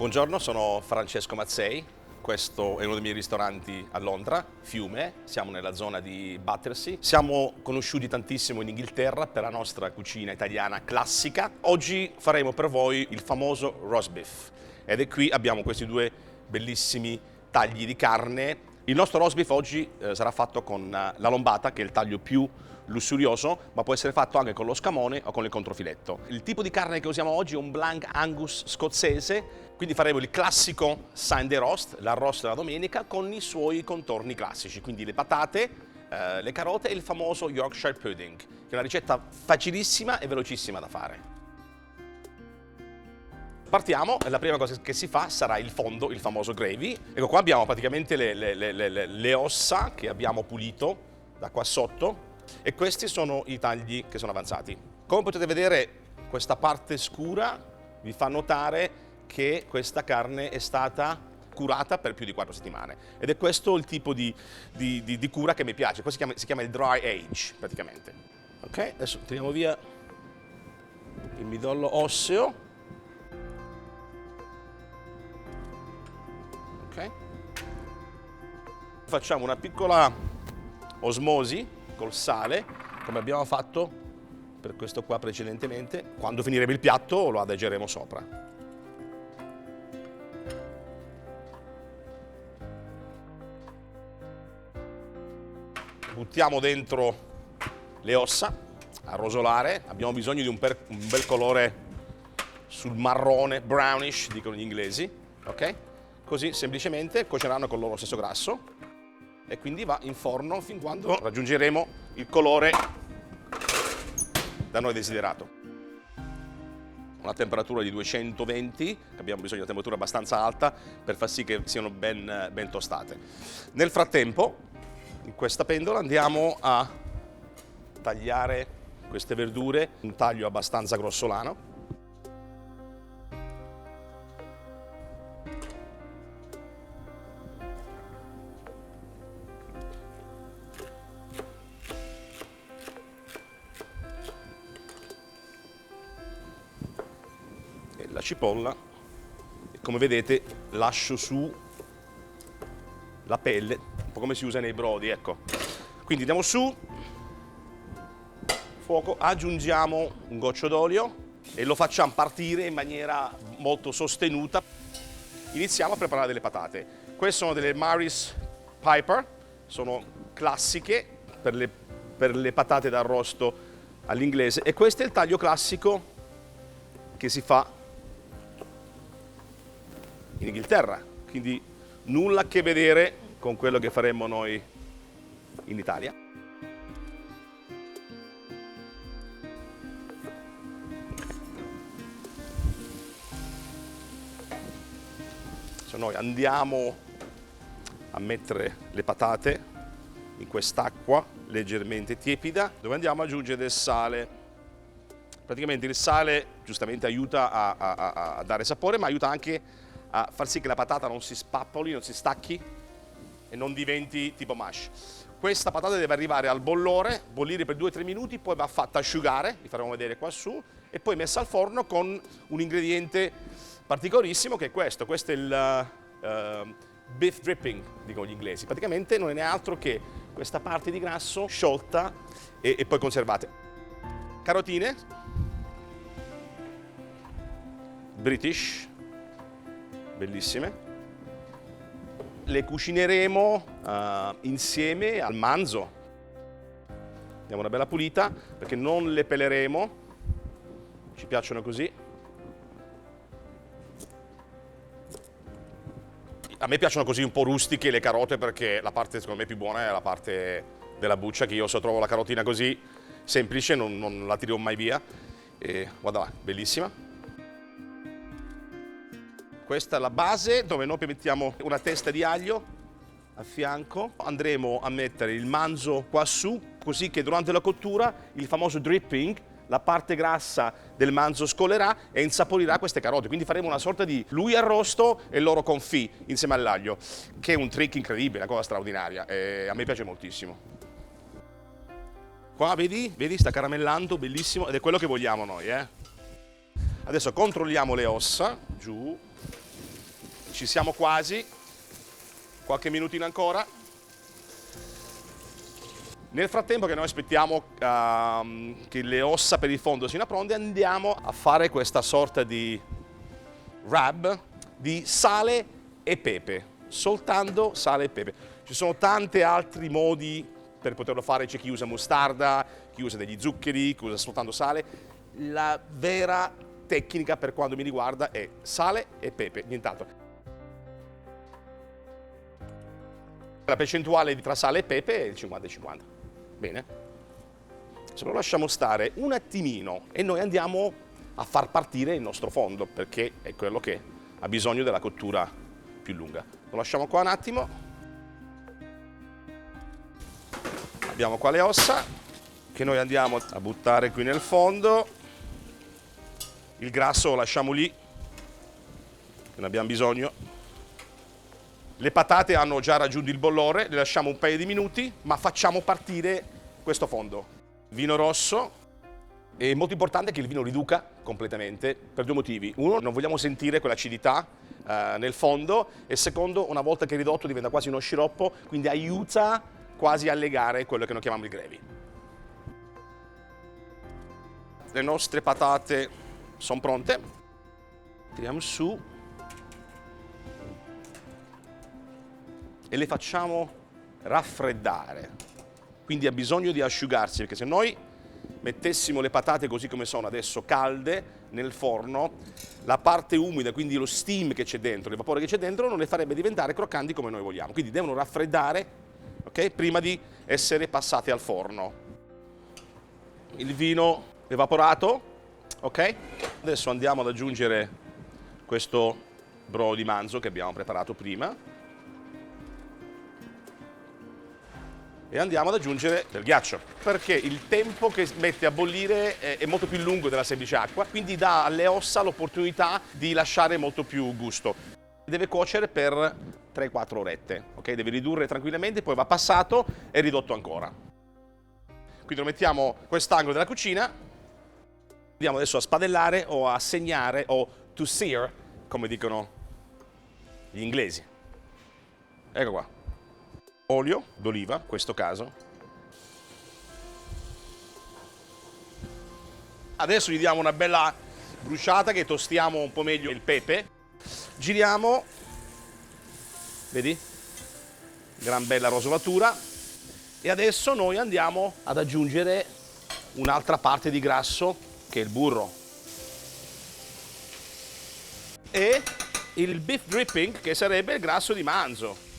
Buongiorno, sono Francesco Mazzei, questo è uno dei miei ristoranti a Londra, Fiume, siamo nella zona di Battersea. Siamo conosciuti tantissimo in Inghilterra per la nostra cucina italiana classica. Oggi faremo per voi il famoso roast beef ed è qui abbiamo questi due bellissimi tagli di carne. Il nostro roast beef oggi sarà fatto con la lombata, che è il taglio più lussurioso, ma può essere fatto anche con lo scamone o con il controfiletto. Il tipo di carne che usiamo oggi è un Blanc Angus scozzese, quindi faremo il classico Sunday roast, l'arrosto della domenica, con i suoi contorni classici, quindi le patate, le carote e il famoso Yorkshire pudding, che è una ricetta facilissima e velocissima da fare. Partiamo, la prima cosa che si fa sarà il fondo, il famoso gravy. Ecco, qua abbiamo praticamente le ossa che abbiamo pulito da qua sotto e questi sono i tagli che sono avanzati. Come potete vedere, questa parte scura vi fa notare che questa carne è stata curata per più di 4 settimane ed è questo il tipo di cura che mi piace. Questo si chiama il dry age praticamente. Ok, adesso tiriamo via il midollo osseo. Ok, facciamo una piccola osmosi col sale, come abbiamo fatto per questo qua precedentemente. Quando finiremo il piatto lo adageremo sopra. Buttiamo dentro le ossa a rosolare. Abbiamo bisogno di un bel colore sul marrone, brownish, dicono gli inglesi. Ok? Così semplicemente cuoceranno con il loro stesso grasso e quindi va in forno fin quando raggiungeremo il colore da noi desiderato. Una temperatura di 220, abbiamo bisogno di una temperatura abbastanza alta per far sì che siano ben tostate. Nel frattempo, in questa pentola andiamo a tagliare queste verdure, un taglio abbastanza grossolano. La cipolla, e come vedete lascio su la pelle, un po' come si usa nei brodi, ecco. Quindi andiamo su, fuoco, aggiungiamo un goccio d'olio e lo facciamo partire in maniera molto sostenuta. Iniziamo a preparare delle patate. Queste sono delle Maris Piper, sono classiche per le patate d'arrosto all'inglese e questo è il taglio classico che si fa in Inghilterra, quindi nulla a che vedere con quello che faremmo noi in Italia. Se noi andiamo a mettere le patate in quest'acqua leggermente tiepida, dove andiamo ad aggiungere del sale. Praticamente il sale giustamente aiuta a dare sapore, ma aiuta anche a far sì che la patata non si spappoli, non si stacchi e non diventi tipo mash. Questa patata deve arrivare al bollore, bollire per 2-3 minuti, poi va fatta asciugare, vi faremo vedere qua su, e poi messa al forno con un ingrediente particolarissimo che è questo. Questo è il beef dripping, dicono gli inglesi. Praticamente non è altro che questa parte di grasso sciolta e poi conservate. Carotine, British, bellissime. Le cucineremo insieme al manzo. Diamo una bella pulita perché non le peleremo, ci piacciono così. A me piacciono così un po' rustiche le carote perché la parte secondo me più buona è la parte della buccia, che io se trovo la carotina così semplice non la tiro mai via. E guarda là, bellissima. Questa è la base dove noi mettiamo una testa di aglio a fianco. Andremo a mettere il manzo qua su, così che durante la cottura il famoso dripping, la parte grassa del manzo scolerà e insaporirà queste carote. Quindi faremo una sorta di lui arrosto e loro confit insieme all'aglio, che è un trick incredibile, una cosa straordinaria e a me piace moltissimo. Qua vedi sta caramellando, bellissimo, ed è quello che vogliamo noi, Adesso controlliamo le ossa, giù. Ci siamo quasi, qualche minutino ancora. Nel frattempo che noi aspettiamo che le ossa per il fondo siano pronte, andiamo a fare questa sorta di wrap di sale e pepe, soltanto sale e pepe. Ci sono tanti altri modi per poterlo fare, c'è chi usa mostarda, chi usa degli zuccheri, chi usa soltanto sale. La vera tecnica per quanto mi riguarda è sale e pepe, nient'altro. La percentuale tra sale e pepe è il 50-50. Bene? Se lo lasciamo stare un attimino e noi andiamo a far partire il nostro fondo, perché è quello che ha bisogno della cottura più lunga. Lo lasciamo qua un attimo. Abbiamo qua le ossa che noi andiamo a buttare qui nel fondo. Il grasso lo lasciamo lì, non abbiamo bisogno. Le patate hanno già raggiunto il bollore, le lasciamo un paio di minuti, ma facciamo partire questo fondo. Vino rosso, è molto importante che il vino riduca completamente per due motivi. Uno, non vogliamo sentire quell'acidità nel fondo, e secondo, una volta che è ridotto diventa quasi uno sciroppo, quindi aiuta quasi a legare quello che noi chiamiamo il gravy. Le nostre patate sono pronte, tiriamo su e le facciamo raffreddare, quindi ha bisogno di asciugarsi, perché se noi mettessimo le patate così come sono adesso calde nel forno, la parte umida, quindi lo steam che c'è dentro, il vapore che c'è dentro, non le farebbe diventare croccanti come noi vogliamo, quindi devono raffreddare, okay, prima di essere passate al forno. Il vino evaporato, ok? Adesso andiamo ad aggiungere questo brodo di manzo che abbiamo preparato prima e andiamo ad aggiungere del ghiaccio, perché il tempo che mette a bollire è molto più lungo della semplice acqua, quindi dà alle ossa l'opportunità di lasciare molto più gusto. Deve cuocere per 3-4 orette, ok? Deve ridurre tranquillamente, poi va passato e ridotto ancora. Quindi lo mettiamo quest'angolo della cucina, andiamo adesso a spadellare o a segnare o to sear, come dicono gli inglesi. Ecco qua. Olio d'oliva, in questo caso. Adesso gli diamo una bella bruciata, che tostiamo un po' meglio il pepe. Giriamo, vedi? Gran bella rosolatura. E adesso noi andiamo ad aggiungere un'altra parte di grasso, che è il burro. E il beef dripping, che sarebbe il grasso di manzo.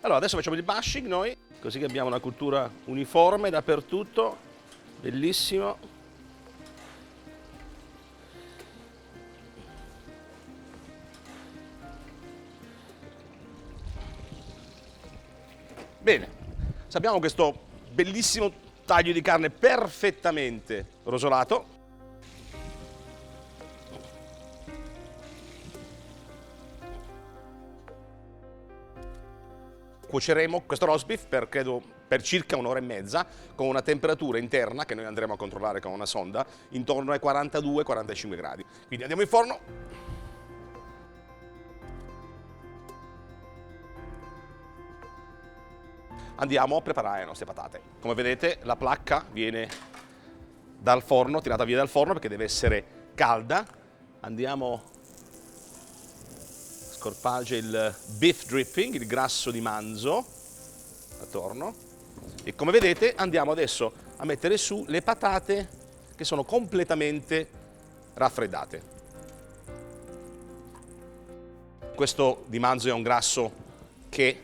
Allora, adesso facciamo il brushing noi, così che abbiamo una cottura uniforme dappertutto, bellissimo. Bene, abbiamo questo bellissimo taglio di carne perfettamente rosolato. Cuoceremo questo roast beef per circa un'ora e mezza con una temperatura interna che noi andremo a controllare con una sonda intorno ai 42-45 gradi. Quindi andiamo in forno. Andiamo a preparare le nostre patate. Come vedete la placca viene dal forno, tirata via dal forno perché deve essere calda. Andiamo scorpaggia il beef dripping, il grasso di manzo attorno, e come vedete andiamo adesso a mettere su le patate che sono completamente raffreddate. Questo di manzo è un grasso che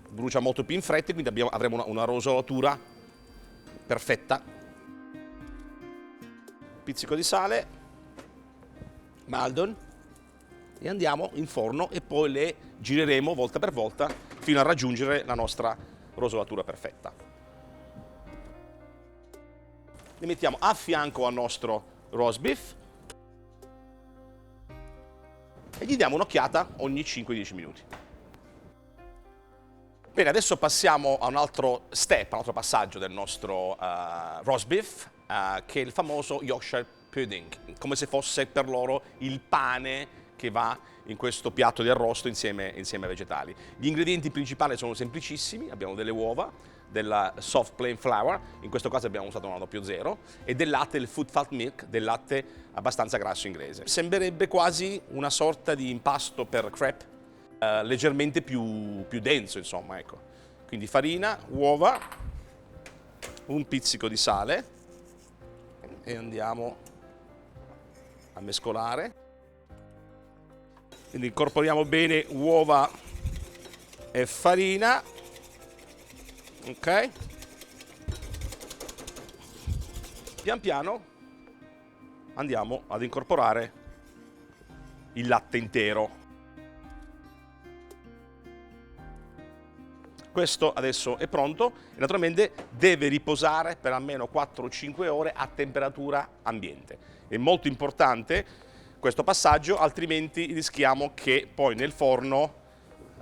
brucia molto più in fretta, quindi avremo una rosolatura perfetta. Pizzico di sale, Maldon, e andiamo in forno e poi le gireremo volta per volta fino a raggiungere la nostra rosolatura perfetta. Le mettiamo a fianco al nostro roast beef e gli diamo un'occhiata ogni 5-10 minuti. Bene, adesso passiamo a un altro step, un altro passaggio del nostro roast beef, che è il famoso Yorkshire pudding, come se fosse per loro il pane che va in questo piatto di arrosto insieme ai vegetali. Gli ingredienti principali sono semplicissimi, abbiamo delle uova, della soft plain flour, in questo caso abbiamo usato una 00, e del latte, il food fat milk, del latte abbastanza grasso inglese. Sembrerebbe quasi una sorta di impasto per crepe, leggermente più denso, insomma, ecco. Quindi farina, uova, un pizzico di sale e andiamo a mescolare. Quindi incorporiamo bene uova e farina, ok? Pian piano andiamo ad incorporare il latte intero. Questo adesso è pronto e naturalmente deve riposare per almeno 4-5 ore a temperatura ambiente. È molto importante questo passaggio, altrimenti rischiamo che poi nel forno,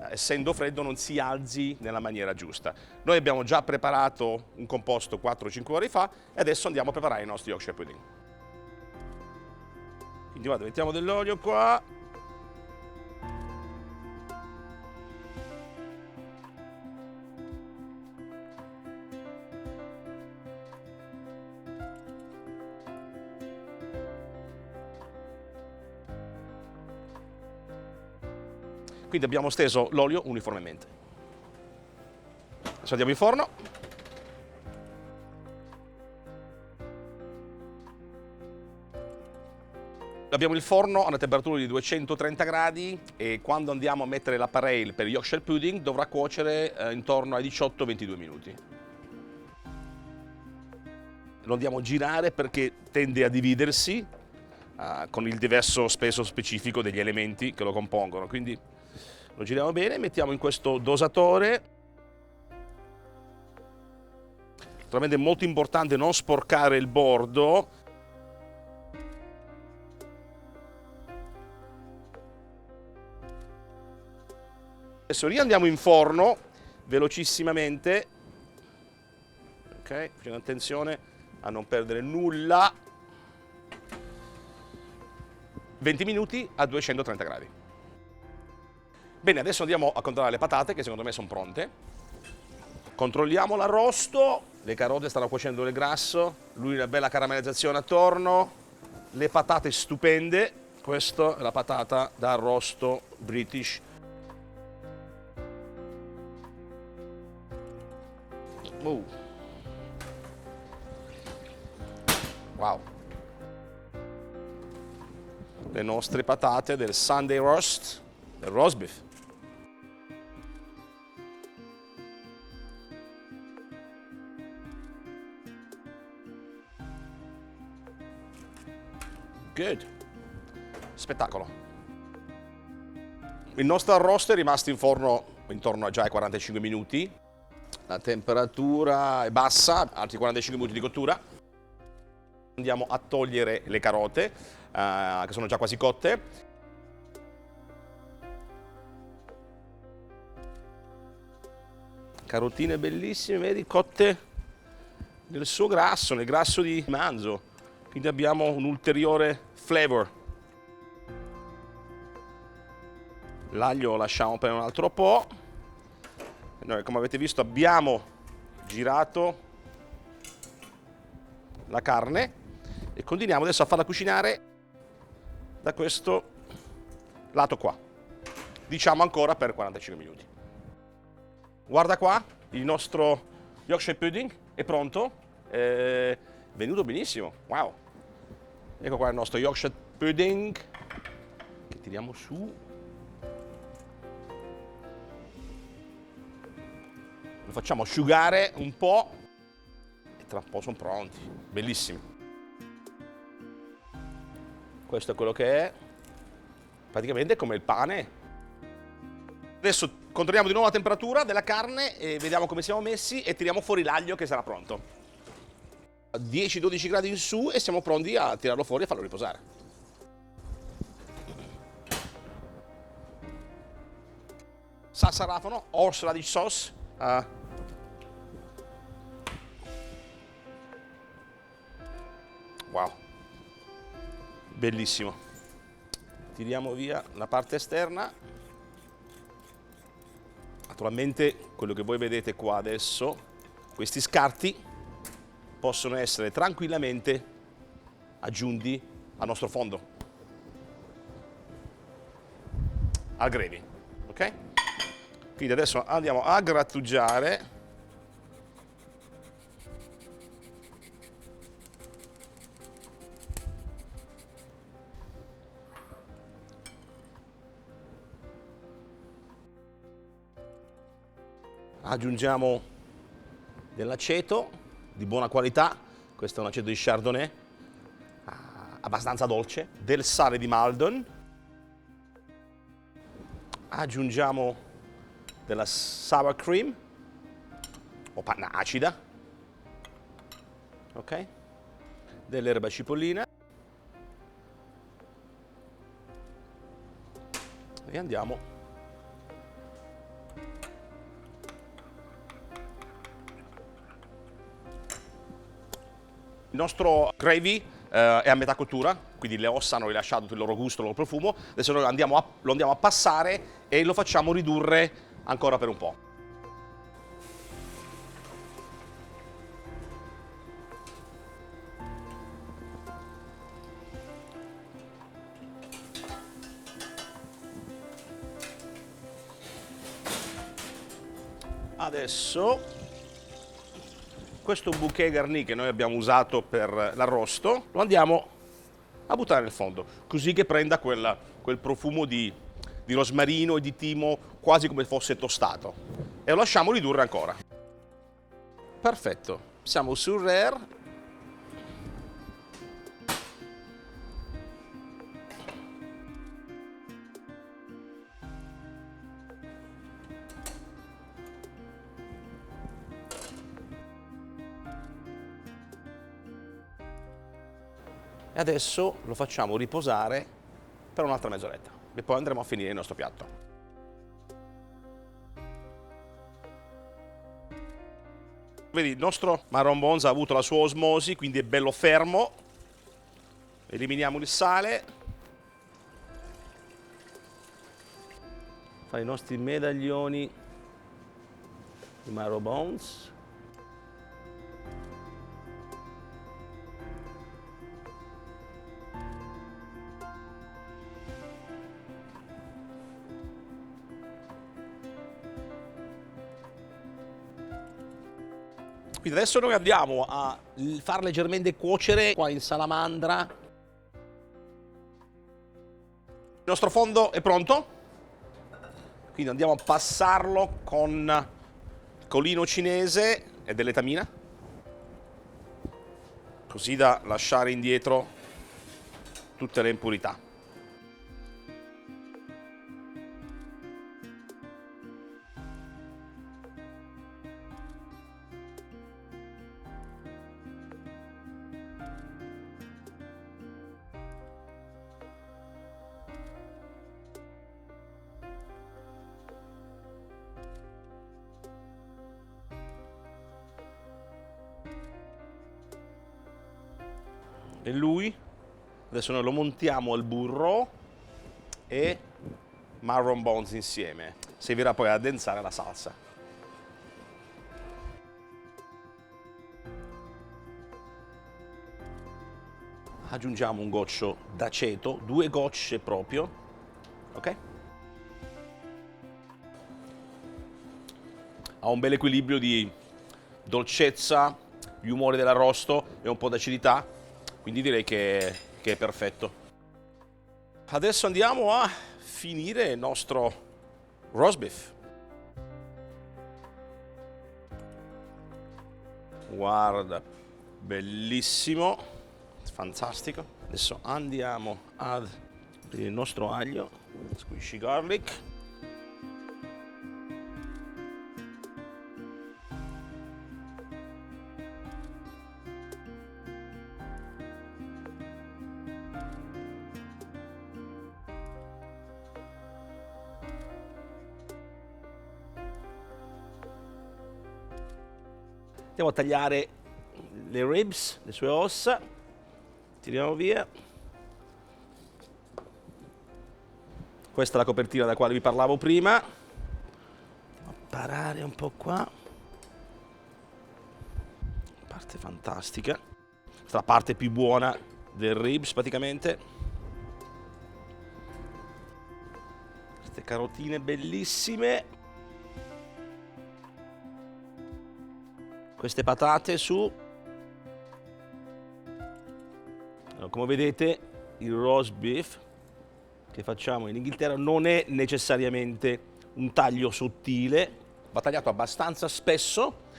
essendo freddo, non si alzi nella maniera giusta. Noi abbiamo già preparato un composto 4-5 ore fa e adesso andiamo a preparare i nostri Yorkshire pudding. Quindi guarda, mettiamo dell'olio qua. Quindi abbiamo steso l'olio uniformemente. Adesso andiamo in forno. Abbiamo il forno a una temperatura di 230 gradi e quando andiamo a mettere la parelle per il Yorkshire pudding dovrà cuocere intorno ai 18-22 minuti. Lo andiamo a girare perché tende a dividersi con il diverso peso specifico degli elementi che lo compongono. Quindi lo giriamo bene, mettiamo in questo dosatore. Naturalmente è molto importante non sporcare il bordo. Adesso riandiamo in forno velocissimamente, ok? Facendo attenzione a non perdere nulla. 20 minuti a 230 gradi. Bene, adesso andiamo a controllare le patate che secondo me sono pronte. Controlliamo l'arrosto, le carote stanno cuocendo nel grasso, lui una bella caramellizzazione attorno, le patate stupende, questa è la patata da arrosto British. Wow! Le nostre patate del Sunday roast, del roast beef. Good. Spettacolo. Il nostro arrosto è rimasto in forno intorno a già ai 45 minuti. La temperatura è bassa, altri 45 minuti di cottura. Andiamo a togliere le carote, che sono già quasi cotte. Carotine bellissime, vedi, cotte nel suo grasso, nel grasso di manzo. Quindi abbiamo un ulteriore flavor. L'aglio lo lasciamo per un altro po'. E noi, come avete visto, abbiamo girato la carne e continuiamo adesso a farla cucinare da questo lato qua. Diciamo ancora per 45 minuti. Guarda qua, il nostro Yorkshire pudding è pronto. È venuto benissimo, wow. Ecco qua il nostro Yorkshire pudding che tiriamo su. Lo facciamo asciugare un po' e tra un po' sono pronti. Bellissimi. Questo è quello che è. Praticamente come il pane. Adesso controlliamo di nuovo la temperatura della carne e vediamo come siamo messi e tiriamo fuori l'aglio che sarà pronto. A 10-12 gradi in su e siamo pronti a tirarlo fuori e farlo riposare. Salsa rafano, horseradish sauce, Wow, bellissimo. Tiriamo via la parte esterna. Naturalmente quello che voi vedete qua adesso, questi scarti possono essere tranquillamente aggiunti al nostro fondo, al gravy, ok? Quindi adesso andiamo a grattugiare. Aggiungiamo dell'aceto di buona qualità, questo è un aceto di Chardonnay, abbastanza dolce, del sale di Maldon, aggiungiamo della sour cream o panna acida, ok? Dell'erba cipollina e andiamo il nostro gravy è a metà cottura, quindi le ossa hanno rilasciato il loro gusto, il loro profumo. Adesso noi lo andiamo a passare e lo facciamo ridurre ancora per un po'. Adesso questo bouquet garni che noi abbiamo usato per l'arrosto lo andiamo a buttare nel fondo, così che prenda quel profumo di rosmarino e di timo quasi come fosse tostato. E lo lasciamo ridurre ancora. Perfetto, siamo sul rare. E adesso lo facciamo riposare per un'altra mezz'oretta e poi andremo a finire il nostro piatto. Vedi, il nostro marron bonza ha avuto la sua osmosi, quindi è bello fermo. Eliminiamo il sale. Fai i nostri medaglioni di marron bones. Quindi adesso noi andiamo a far leggermente cuocere qua in salamandra. Il nostro fondo è pronto, quindi andiamo a passarlo con colino cinese e dell'etamina, così da lasciare indietro tutte le impurità. E lui, adesso noi lo montiamo al burro e marron bones insieme. Servirà poi ad addensare la salsa. Aggiungiamo un goccio d'aceto, 2 gocce proprio, ok? Ha un bel equilibrio di dolcezza, gli umori dell'arrosto e un po' d'acidità, quindi direi che è perfetto. Adesso andiamo a finire il nostro roast beef. Guarda, bellissimo, fantastico. Adesso andiamo ad il nostro aglio, squishy garlic. Andiamo a tagliare le ribs, le sue ossa. Tiriamo via. Questa è la copertina della quale vi parlavo prima. Parare un po' qua. Parte fantastica. Questa è la parte più buona del ribs praticamente. Queste carotine bellissime. Queste patate su. Allora, come vedete, il roast beef che facciamo in Inghilterra non è necessariamente un taglio sottile, va tagliato abbastanza spesso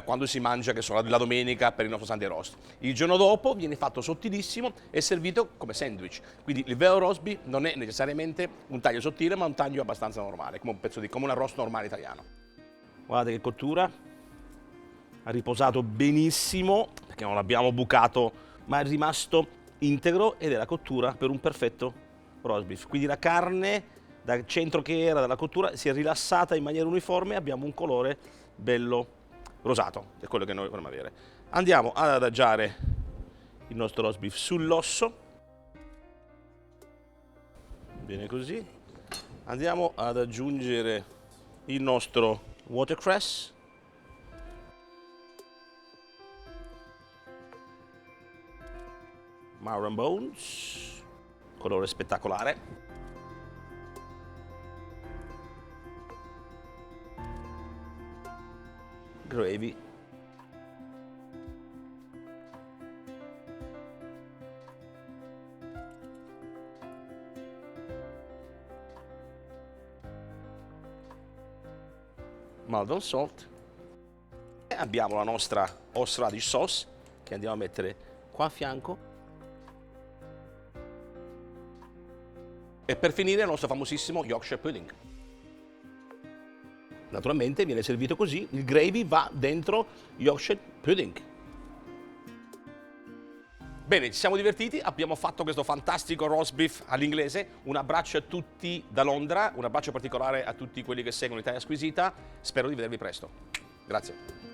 quando si mangia, che so, la domenica per il nostro Sunday roast. Il giorno dopo viene fatto sottilissimo e servito come sandwich. Quindi il vero roast beef non è necessariamente un taglio sottile, ma un taglio abbastanza normale, come un pezzo come un arrosto normale italiano. Guardate che cottura, ha riposato benissimo perché non l'abbiamo bucato, ma è rimasto integro ed è la cottura per un perfetto roast beef. Quindi la carne dal centro che era dalla cottura si è rilassata in maniera uniforme, abbiamo un colore bello rosato, è quello che noi vorremmo avere. Andiamo ad adagiare il nostro roast beef sull'osso, bene così. Andiamo ad aggiungere il nostro watercress, marrow and bones, colore spettacolare. Gravy. Maldon salt. E abbiamo la nostra horseradish sauce che andiamo a mettere qua a fianco. E per finire il nostro famosissimo Yorkshire pudding. Naturalmente viene servito così, il gravy va dentro Yorkshire pudding. Bene, ci siamo divertiti, abbiamo fatto questo fantastico roast beef all'inglese. Un abbraccio a tutti da Londra, un abbraccio particolare a tutti quelli che seguono Italia Squisita. Spero di vedervi presto. Grazie.